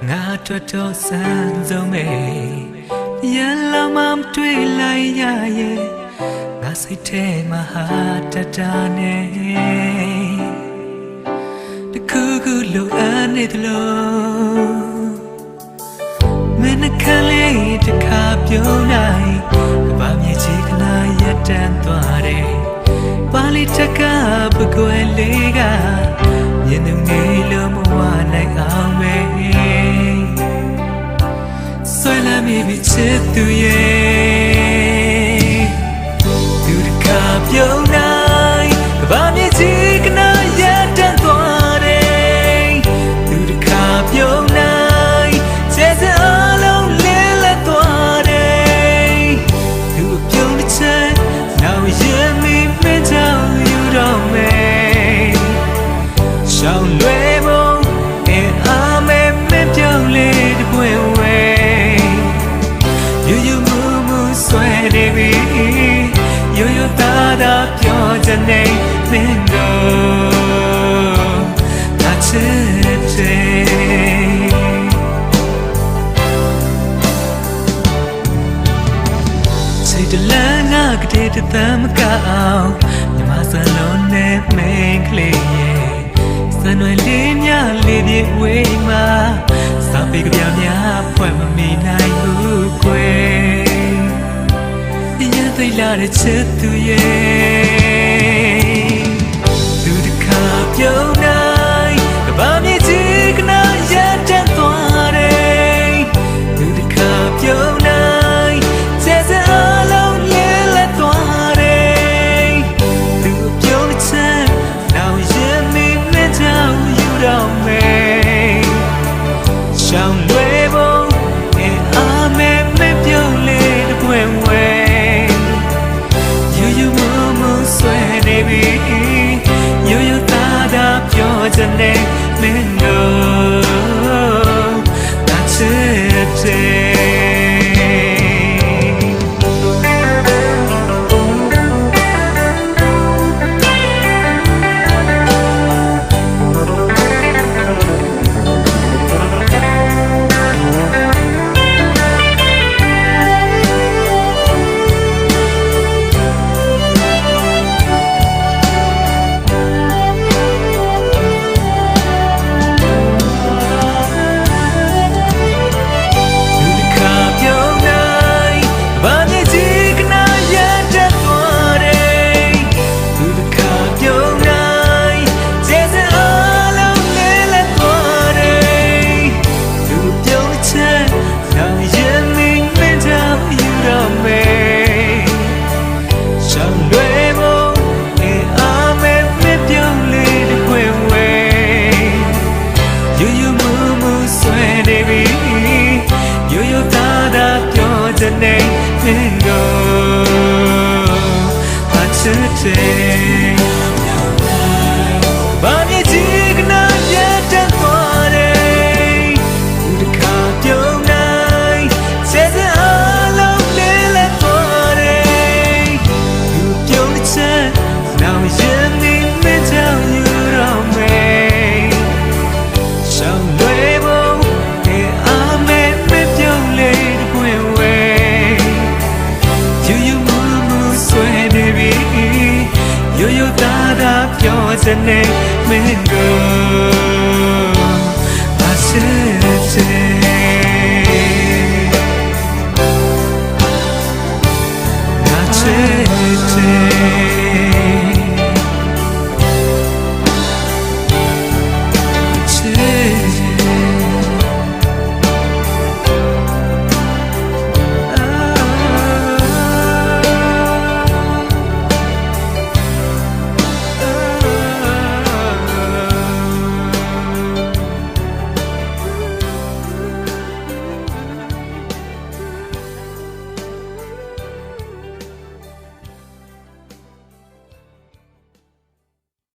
ငါတို့တော့စမ်းစုံမေရလာမှမတွေ့လိုက်ရရဲ့ငါစိတ်ထဲမှာဟာတတာနဲ့တခုခုလိုအပ်နေသလိုမင်းနှခမ်းလေးတစ်ခါပြုံးနိုင်ဘာမြေကြီးခဏရက်တန်းသွားတယ်ပါလီတက်ကပကွယ်လေးကမြင်သူငယ်လို့မဝနိုင်အောင်ပဲဆွဲလာမိပြီချစ်သူရဲ့သူတစ်ခါပြုံးနိုင်ဘာမြေကြီးခဏရက်တန်းသွားတယ်သူတစ်ခါပြုံးနိုင်ကျဲစအလုံးလေးလက်သွားတယ်သူပြုံးတစ်ချက်နောက်ရင်မိမကြောက်ယူတော့မယ်ရှောင်းလွယ်ဖို့အားမဲမပြောင်းလေတပွင့်ဝဲယူယူမူမူဆွဲနေပြီယူယူသားသားပြောချင်နေမင်းတို့သာချစ်တယ်စိတ်တလန်းငါကတည်းကသမကောင်းမြမစလုံးနဲ့မင်းကလေးရဲ့စံွယ်လေးများလေးပြေဝေးမှာစာပေကပြများဖွဲ့မမီနိုင်ဘူးကွယ်ရသိလာတဲ့ချစ်သူရဲ့သူတစ်ခါပြုံးနိုင်ဘာမြေကြီးကနာရတဲ့သွားတယ်သူတစ်ခါပြုံးနိုင်ကျဲစအလုံးလေးလက်သွားတယ်သူပြုံးတဲ့ချက်နောက်ရင်မိမကြောက်ယူတော့မယ်ရှောင်းလွယ်ဖို့အားမဲမပြုံးလေတပွင့်ဝဲယူယူမူမူဆွဲနေပြီယူယူသားသားပြောချင်နေမင်းတို့သာချစ်တယ်Today